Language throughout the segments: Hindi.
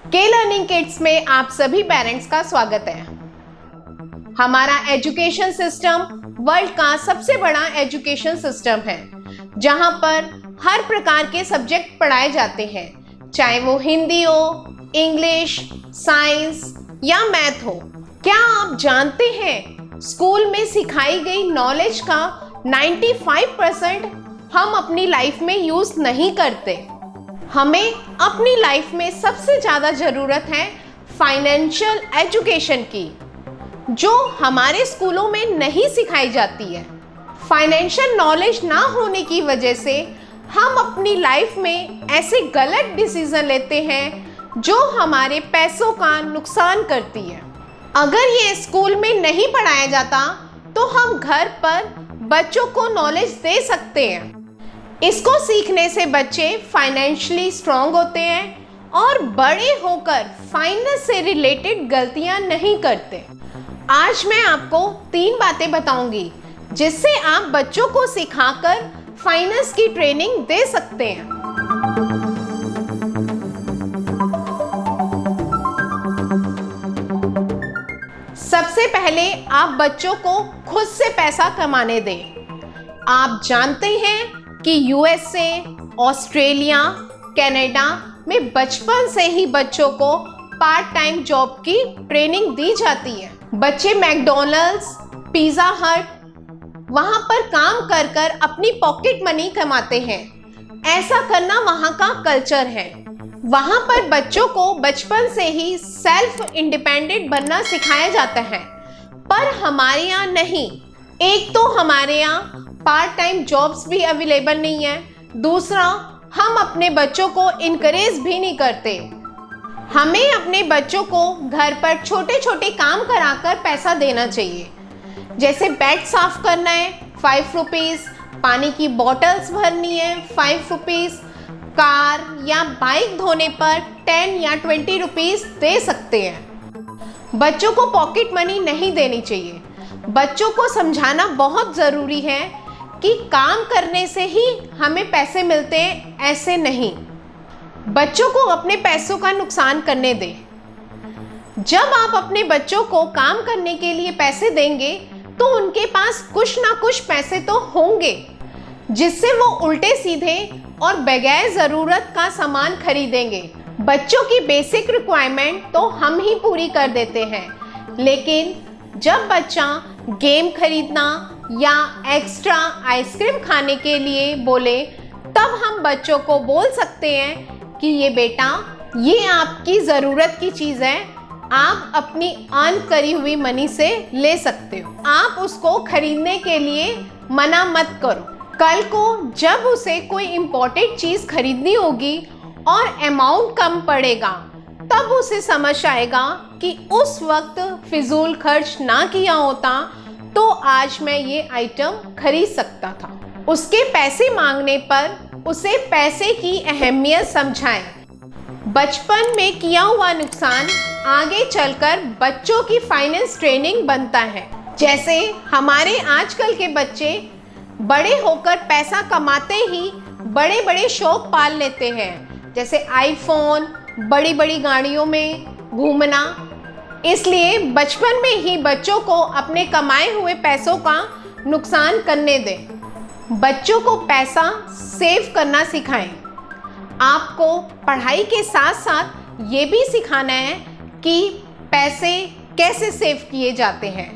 के लर्निंग किड्स में आप सभी पेरेंट्स का स्वागत है। हमारा एजुकेशन सिस्टम वर्ल्ड का सबसे बड़ा एजुकेशन सिस्टम है, जहां पर हर प्रकार के सब्जेक्ट पढ़ाए जाते हैं, चाहे वो हिंदी हो, इंग्लिश, साइंस या मैथ हो। क्या आप जानते हैं स्कूल में सिखाई गई नॉलेज का 95% हम अपनी लाइफ में यूज नहीं करते। हमें अपनी लाइफ में सबसे ज़्यादा ज़रूरत है फाइनेंशियल एजुकेशन की, जो हमारे स्कूलों में नहीं सिखाई जाती है। फाइनेंशियल नॉलेज ना होने की वजह से हम अपनी लाइफ में ऐसे गलत डिसीजन लेते हैं जो हमारे पैसों का नुकसान करती है। अगर ये स्कूल में नहीं पढ़ाया जाता तो हम घर पर बच्चों को नॉलेज दे सकते हैं। इसको सीखने से बच्चे फाइनेंशियली स्ट्रांग होते हैं और बड़े होकर फाइनेंस से रिलेटेड गलतियां नहीं करते। आज मैं आपको 3 बातें बताऊंगी जिससे आप बच्चों को सिखाकर फाइनेंस की ट्रेनिंग दे सकते हैं। सबसे पहले आप बच्चों को खुद से पैसा कमाने दें। आप जानते हैं कि यूएसए, ऑस्ट्रेलिया, कनाडा में बचपन से ही बच्चों को पार्ट टाइम जॉब की ट्रेनिंग दी जाती है। बच्चे मैकडॉनल्ड्स, पिज़्ज़ा हट वहां पर काम कर कर अपनी पॉकेट मनी कमाते हैं। ऐसा करना वहां का कल्चर है। वहां पर बच्चों को बचपन से ही सेल्फ इंडिपेंडेंट बनना सिखाया जाता है, पर हमारे यहाँ नहीं। एक तो हमारे यहाँ पार्ट टाइम जॉब्स भी अवेलेबल नहीं है, दूसरा हम अपने बच्चों को इनकरेज भी नहीं करते। हमें अपने बच्चों को घर पर छोटे छोटे काम कराकर पैसा देना चाहिए, जैसे बेड साफ करना है 5 रुपीज़, पानी की बॉटल्स भरनी है 5 रुपीज़, कार या बाइक धोने पर 10 या 20 रुपीज़ दे सकते हैं। बच्चों को पॉकेट मनी नहीं देनी चाहिए। बच्चों को समझाना बहुत ज़रूरी है कि काम करने से ही हमें पैसे मिलते हैं, ऐसे नहीं। बच्चों को अपने पैसों का नुकसान करने दें। जब आप अपने बच्चों को काम करने के लिए पैसे देंगे तो उनके पास कुछ ना कुछ पैसे तो होंगे, जिससे वो उल्टे सीधे और बगैर ज़रूरत का सामान खरीदेंगे। बच्चों की बेसिक रिक्वायरमेंट तो हम ही पूरी कर देते हैं, लेकिन जब बच्चा गेम खरीदना या एक्स्ट्रा आइसक्रीम खाने के लिए बोले, तब हम बच्चों को बोल सकते हैं कि ये बेटा, ये आपकी ज़रूरत की चीज़ है, आप अपनी अर्न करी हुई मनी से ले सकते हो। आप उसको खरीदने के लिए मना मत करो। कल को जब उसे कोई इम्पोर्टेंट चीज़ खरीदनी होगी और अमाउंट कम पड़ेगा, तब उसे समझ आएगा कि उस वक्त फिजूल खर्च ना किया होता तो आज मैं ये आइटम खरीद सकता था। उसके पैसे मांगने पर उसे पैसे की अहमियत समझाएं। बचपन में किया हुआ नुकसान आगे चलकर बच्चों की फाइनेंस ट्रेनिंग बनता है। जैसे हमारे आजकल के बच्चे बड़े होकर पैसा कमाते ही बड़े बड़े शौक पाल लेते हैं, जैसे आईफोन, बड़ी बड़ी गाड़ियों में घूमना। इसलिए बचपन में ही बच्चों को अपने कमाए हुए पैसों का नुकसान करने दें। बच्चों को पैसा सेव करना सिखाएं। आपको पढ़ाई के साथ साथ ये भी सिखाना है कि पैसे कैसे सेव किए जाते हैं।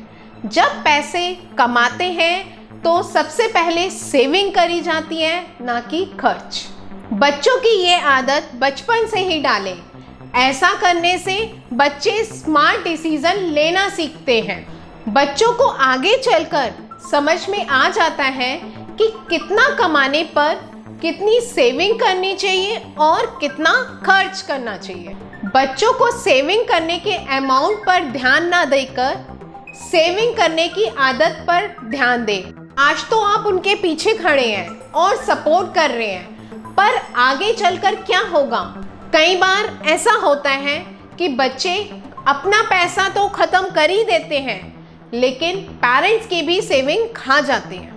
जब पैसे कमाते हैं तो सबसे पहले सेविंग करी जाती है, ना कि खर्च। बच्चों की ये आदत बचपन से ही डालें। ऐसा करने से बच्चे स्मार्ट डिसीजन लेना सीखते हैं। बच्चों को आगे चलकर समझ में आ जाता है कि कितना कमाने पर कितनी सेविंग करनी चाहिए और कितना खर्च करना चाहिए। बच्चों को सेविंग करने के अमाउंट पर ध्यान ना देकर सेविंग करने की आदत पर ध्यान दें। आज तो आप उनके पीछे खड़े हैं और सपोर्ट कर रहे हैं, पर आगे चलकर क्या होगा? कई बार ऐसा होता है कि बच्चे अपना पैसा तो खत्म कर ही देते हैं, लेकिन पेरेंट्स की भी सेविंग खा जाते हैं।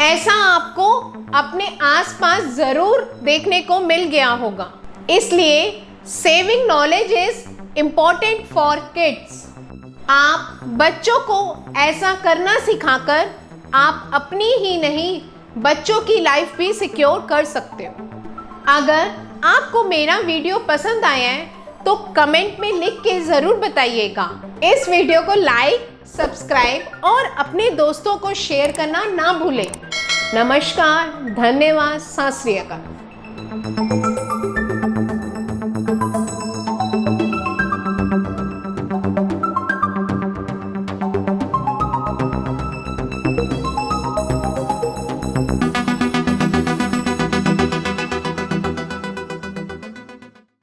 ऐसा आपको अपने आसपास ज़रूर देखने को मिल गया होगा। इसलिए saving knowledge is important for kids. आप बच्चों को ऐसा करना सिखाकर आप अपनी ही नहीं बच्चों की लाइफ भी सिक्योर कर सकते हो। अगर आपको मेरा वीडियो पसंद आया है तो कमेंट में लिख के ज़रूर बताइएगा। इस वीडियो को लाइक, सब्सक्राइब और अपने दोस्तों को शेयर करना ना भूलें। नमस्कार, धन्यवाद, सत श्री अकाल।